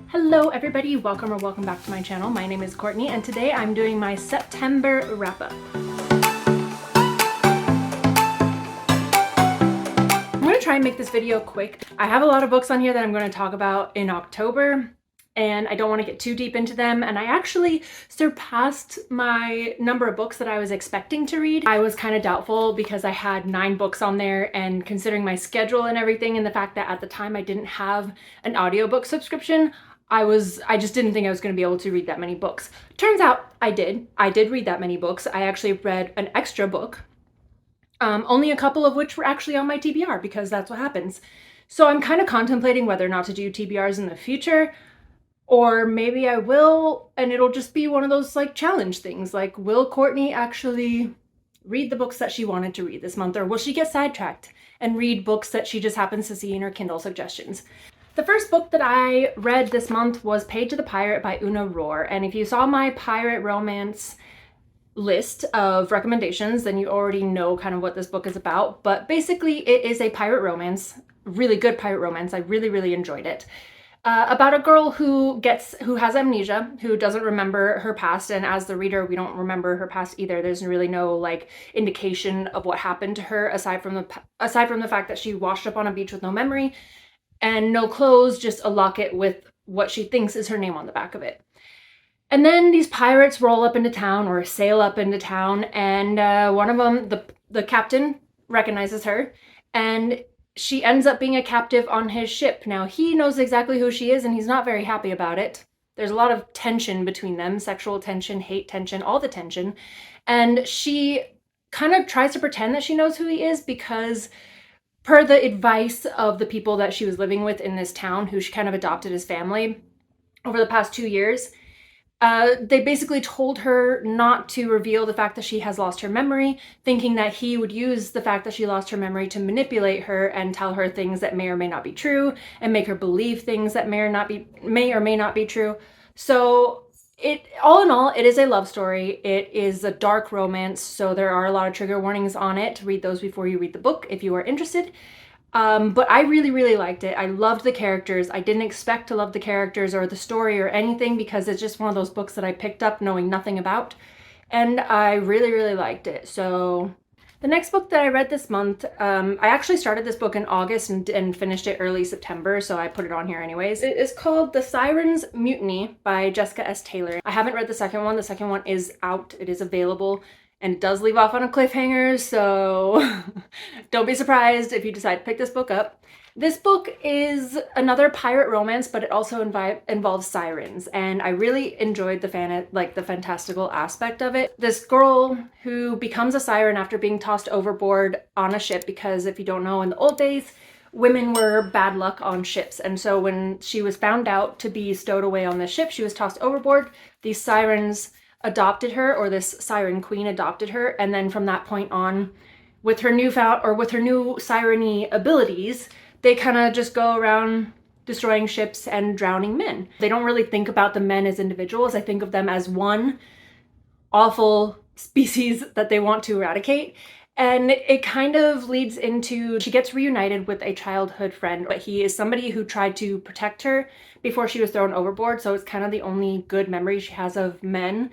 Hello everybody, welcome or welcome back to my channel. My name is Courtney and today I'm doing my September wrap-up. I'm going to try and make this video quick. I have a lot of books on here that I'm going to talk about in October and I don't want to get too deep into them, and I actually surpassed my number of books that I was expecting to read. I was kind of doubtful because I had 9 books on there, and considering my schedule and everything and the fact that at the time I didn't have an audiobook subscription, I just didn't think I was going to be able to read that many books. Turns out I did. I did read that many books. I actually read an extra book, only a couple of which were actually on my TBR because that's what happens. So I'm kind of contemplating whether or not to do TBRs in the future, or maybe I will and it'll just be one of those like challenge things. Like, will Courtney actually read the books that she wanted to read this month, or will she get sidetracked and read books that she just happens to see in her Kindle suggestions? The first book that I read this month was Paid to the Pirate by Una Rohr, and if you saw my pirate romance list of recommendations, then you already know kind of what this book is about. But basically it is a pirate romance, really good pirate romance. I really enjoyed it. About a girl who has amnesia, who doesn't remember her past, and as the reader we don't remember her past either. There's really no like indication of what happened to her aside from the fact that she washed up on a beach with no memory and no clothes, just a locket with what she thinks is her name on the back of it. And then these pirates roll up into town, or sail up into town, and one of them, the captain, recognizes her, and she ends up being a captive on his ship. Now, he knows exactly who she is, and he's not very happy about it. There's a lot of tension between them, sexual tension, hate tension, all the tension. And she kind of tries to pretend that she knows who he is because, per the advice of the people that she was living with in this town, who she kind of adopted as family over the past 2 years, they basically told her not to reveal the fact that she has lost her memory, thinking that he would use the fact that she lost her memory to manipulate her and tell her things that may or may not be true, and make her believe things that may or may not be true. So all in all, it is a love story. It is a dark romance, so there are a lot of trigger warnings on it. Read those before you read the book if you are interested. But I really liked it. I loved the characters. I didn't expect to love the characters or the story or anything because it's just one of those books that I picked up knowing nothing about. And I really liked it. So the next book that I read this month, I actually started this book in August and finished it early September, so I put it on here anyways. It is called The Syren's Mutiny by Jessica S. Taylor. I haven't read the second one. The second one is out. It is available. And it does leave off on a cliffhanger, so don't be surprised if you decide to pick this book up. This book is another pirate romance, but it also involves sirens, and I really enjoyed the fantastical aspect of it. This girl who becomes a siren after being tossed overboard on a ship, because if you don't know, in the old days, women were bad luck on ships, and so when she was found out to be stowed away on the ship, she was tossed overboard. These sirens adopted her, or this siren queen adopted her, and then from that point on, with her new siren-y abilities, they kind of just go around destroying ships and drowning men. They don't really think about the men as individuals. I think of them as one awful species that they want to eradicate. And it kind of leads into, she gets reunited with a childhood friend, but he is somebody who tried to protect her before she was thrown overboard, so it's kind of the only good memory she has of men.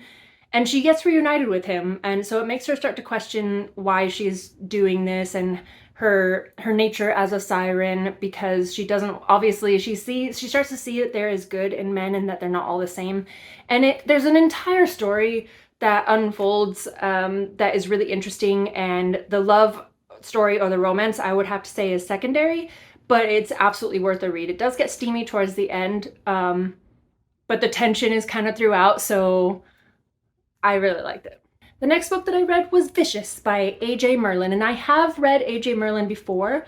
And she gets reunited with him, and so it makes her start to question why she's doing this and her nature as a siren, because she doesn't, obviously she starts to see that there is good in men and that they're not all the same. And there's an entire story that unfolds that is really interesting, and the love story or the romance, I would have to say, is secondary, but it's absolutely worth a read. It does get steamy towards the end, but the tension is kind of throughout, so I really liked it. The next book that I read was Vicious by A.J. Merlin, and I have read A.J. Merlin before.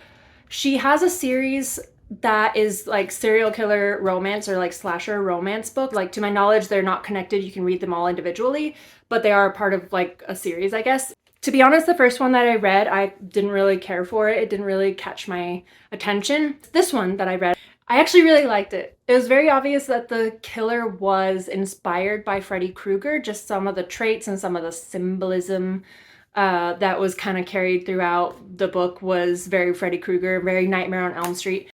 She has a series that is like serial killer romance or like slasher romance book. Like, to my knowledge, they're not connected. You can read them all individually, but they are part of like a series, I guess. To be honest, the first one that I read, I didn't really care for it. It didn't really catch my attention. This one that I read, I actually really liked it. It was very obvious that the killer was inspired by Freddy Krueger, just some of the traits and some of the symbolism that was kind of carried throughout the book was very Freddy Krueger, very Nightmare on Elm Street.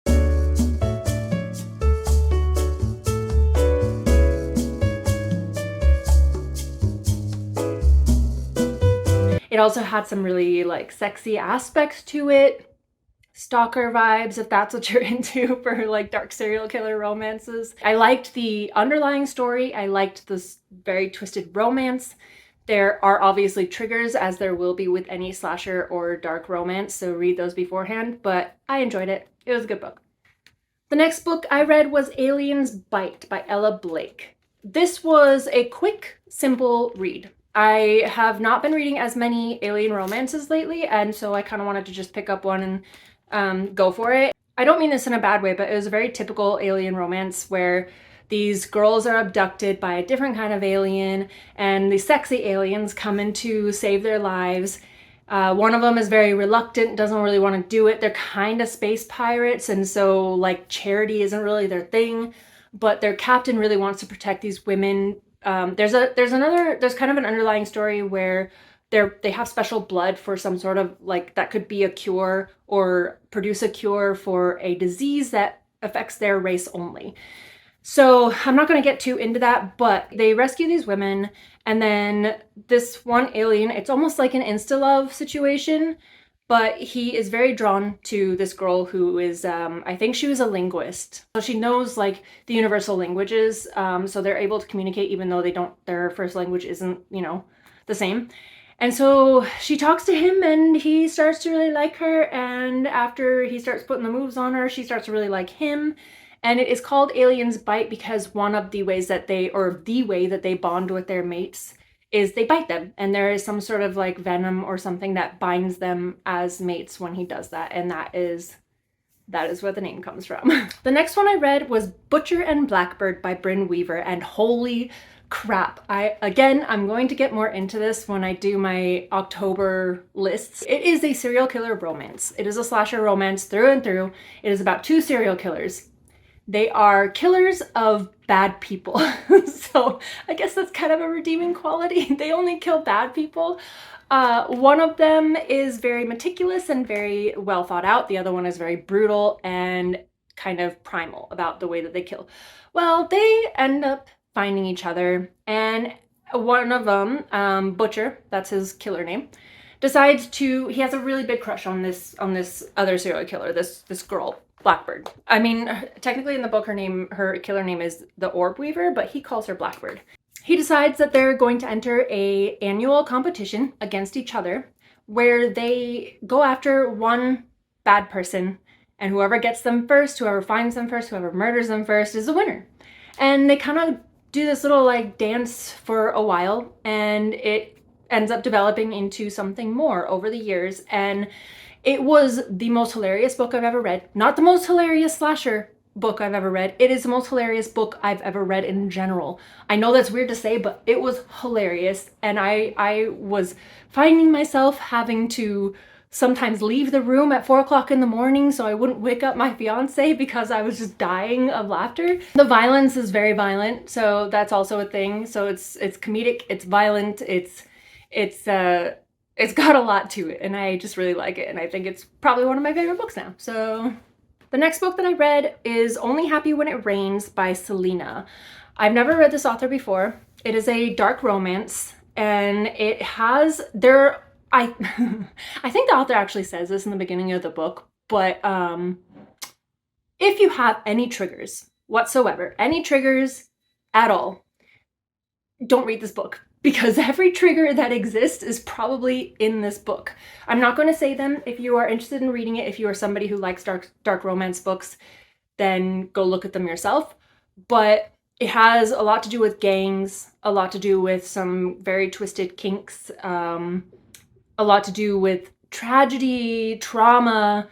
It also had some really like sexy aspects to it. Stalker vibes, if that's what you're into for like dark serial killer romances. I liked the underlying story. I liked this very twisted romance. There are obviously triggers, as there will be with any slasher or dark romance, so read those beforehand, but I enjoyed it. It was a good book. The next book I read was Alien's Bite by Ella Blake. This was a quick, simple read. I have not been reading as many alien romances lately, and so I kind of wanted to just pick up one and go for it. I don't mean this in a bad way, but it was a very typical alien romance where these girls are abducted by a different kind of alien, and the sexy aliens come in to save their lives. One of them is very reluctant, doesn't really want to do it. They're kind of space pirates, and so like charity isn't really their thing, but their captain really wants to protect these women. There's kind of an underlying story where they have special blood for some sort of like that could be a cure or produce a cure for a disease that affects their race only. So I'm not going to get too into that, but they rescue these women, and then this one alien, it's almost like an insta-love situation, but he is very drawn to this girl who is, I think she was a linguist. So she knows like the universal languages, so they're able to communicate even though their first language isn't, the same. And so she talks to him and he starts to really like her, and after he starts putting the moves on her, she starts to really like him. And it is called Alien's Bite because one of the ways that the way that they bond with their mates is they bite them. And there is some sort of like venom or something that binds them as mates when he does that. And that is where the name comes from. The next one I read was Butcher and Blackbird by Brynn Weaver, and holy crap. I'm going to get more into this when I do my October lists. It is a serial killer romance. It is a slasher romance through and through. It is about two serial killers. They are killers of bad people. So I guess that's kind of a redeeming quality. They only kill bad people. One of them is very meticulous and very well thought out. The other one is very brutal and kind of primal about the way that they kill. Well, they end up finding each other, and one of them, Butcher, that's his killer name, he has a really big crush on this other serial killer, this girl, Blackbird. I mean, technically in the book her killer name is the Orb Weaver, but he calls her Blackbird. He decides that they're going to enter an annual competition against each other where they go after one bad person, and whoever gets them first, whoever finds them first, whoever murders them first is the winner. And they kind of do this little like dance for a while, and it ends up developing into something more over the years. And it was the most hilarious book I've ever read. Not the most hilarious slasher book I've ever read. It is the most hilarious book I've ever read in general. I know that's weird to say, but it was hilarious. And I was finding myself having to sometimes leave the room at 4 o'clock in the morning so I wouldn't wake up my fiance because I was just dying of laughter. The violence is very violent, so that's also a thing. So it's comedic, it's violent, it's got a lot to it, and I just really like it, and I think it's probably one of my favorite books now. So the next book that I read is Only Happy When It Rains by Selena. I've never read this author before. It is a dark romance, and it has I think the author actually says this in the beginning of the book, but if you have any triggers whatsoever, any triggers at all, don't read this book, because every trigger that exists is probably in this book. I'm not going to say them. If you are interested in reading it, if you are somebody who likes dark romance books, then go look at them yourself. But it has a lot to do with gangs, a lot to do with some very twisted kinks, a lot to do with tragedy, trauma.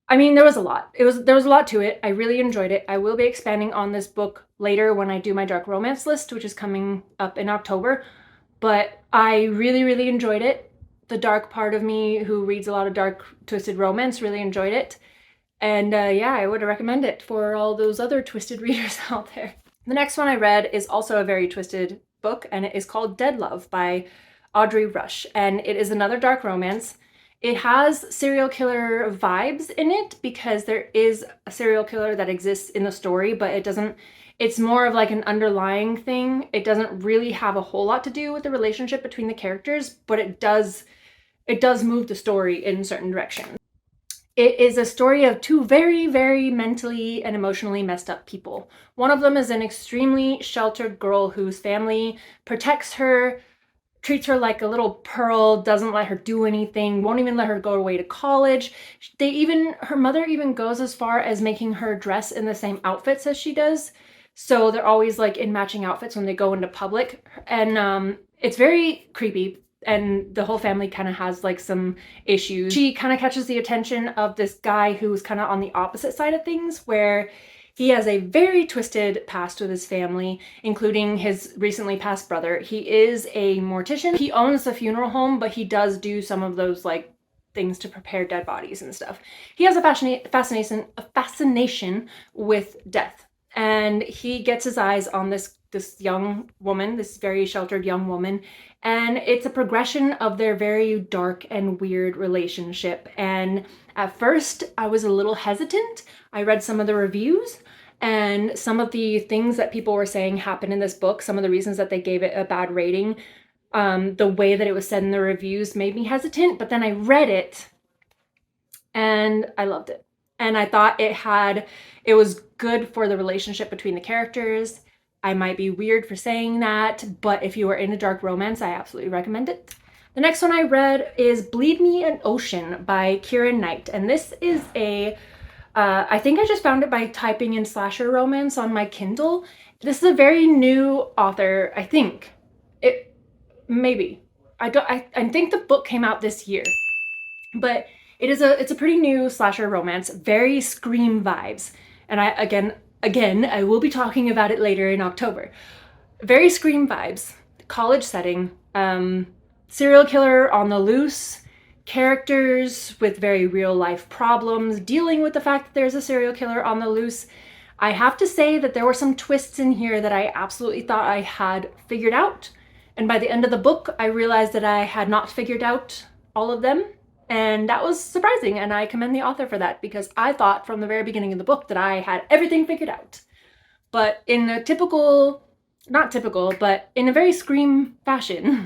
I mean, there was a lot. There was a lot to it. I really enjoyed it. I will be expanding on this book later when I do my dark romance list, which is coming up in October. But I really, really enjoyed it. The dark part of me who reads a lot of dark, twisted romance really enjoyed it. And yeah, I would recommend it for all those other twisted readers out there. The next one I read is also a very twisted book, and it is called Dead Love by Audrey Rush, and it is another dark romance. It has serial killer vibes in it because there is a serial killer that exists in the story, but it's more of like an underlying thing. It doesn't really have a whole lot to do with the relationship between the characters, but it does move the story in certain directions. It is a story of two very, very mentally and emotionally messed up people. One of them is an extremely sheltered girl whose family protects her, treats her like a little pearl, doesn't let her do anything, won't even let her go away to college. Her mother even goes as far as making her dress in the same outfits as she does. So they're always like in matching outfits when they go into public. And it's very creepy. And the whole family kind of has like some issues. She kind of catches the attention of this guy who's kind of on the opposite side of things, where he has a very twisted past with his family, including his recently passed brother. He is a mortician. He owns the funeral home, but he does do some of those like things to prepare dead bodies and stuff. He has a fascination with death. And he gets his eyes on this young woman, this very sheltered young woman, and it's a progression of their very dark and weird relationship. And at first, I was a little hesitant. I read some of the reviews, and some of the things that people were saying happened in this book, some of the reasons that they gave it a bad rating, the way that it was said in the reviews made me hesitant, but then I read it, and I loved it. And I thought it was good for the relationship between the characters. I might be weird for saying that, but if you are into dark romance, I absolutely recommend it. The next one I read is Bleed Me an Ocean by Kyra Knight. And this is I think I just found it by typing in slasher romance on my Kindle. This is a very new author, I think. Maybe. I think the book came out this year, but it's a pretty new slasher romance, very Scream vibes. And I will be talking about it later in October. Very Scream vibes, college setting, serial killer on the loose, characters with very real life problems, dealing with the fact that there's a serial killer on the loose. I have to say that there were some twists in here that I absolutely thought I had figured out. And by the end of the book, I realized that I had not figured out all of them. And that was surprising, and I commend the author for that, because I thought from the very beginning of the book that I had everything figured out. But in a not typical, but in a very Scream fashion,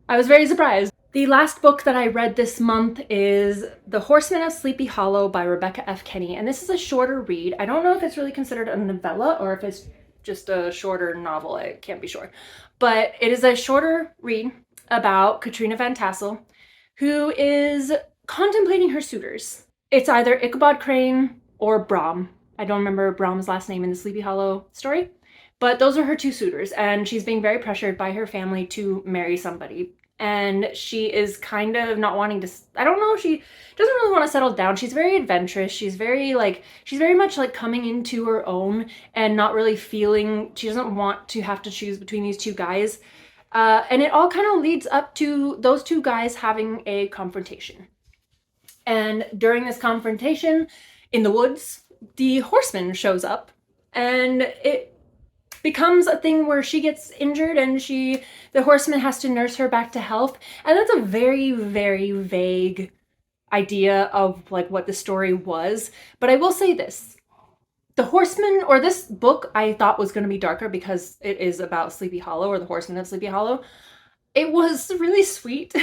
I was very surprised. The last book that I read this month is The Horseman of Sleepy Hollow by Rebecca F. Kenney, and this is a shorter read. I don't know if it's really considered a novella or if it's just a shorter novel. I can't be sure. But it is a shorter read about Katrina Van Tassel, who is contemplating her suitors. It's either Ichabod Crane or Brom. I don't remember Brom's last name in the Sleepy Hollow story, but those are her two suitors, and she's being very pressured by her family to marry somebody. And she is kind of not wanting to, I don't know, she doesn't really want to settle down. She's very adventurous. She's very much like coming into her own and not really feeling, she doesn't want to have to choose between these two guys. And it all kind of leads up to those two guys having a confrontation. And during this confrontation in the woods, the Horseman shows up, and it becomes a thing where she gets injured and the Horseman has to nurse her back to health. And that's a very, very vague idea of like what the story was. But I will say this. The Horseman, or this book, I thought was going to be darker because it is about Sleepy Hollow, or the Horseman of Sleepy Hollow. It was really sweet.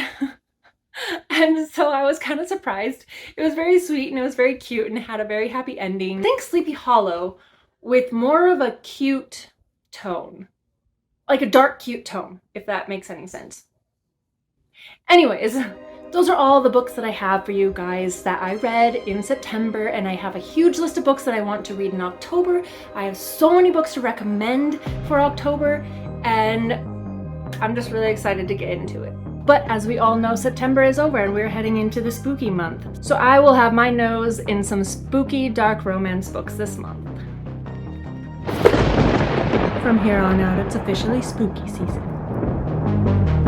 And so I was kind of surprised. It was very sweet and it was very cute and it had a very happy ending. I think Sleepy Hollow with more of a cute tone. Like a dark, cute tone, if that makes any sense. Anyways, those are all the books that I have for you guys that I read in September, and I have a huge list of books that I want to read in October. I have so many books to recommend for October, and I'm just really excited to get into it. But as we all know, September is over and we're heading into the spooky month. So I will have my nose in some spooky dark romance books this month. From here on out, it's officially spooky season.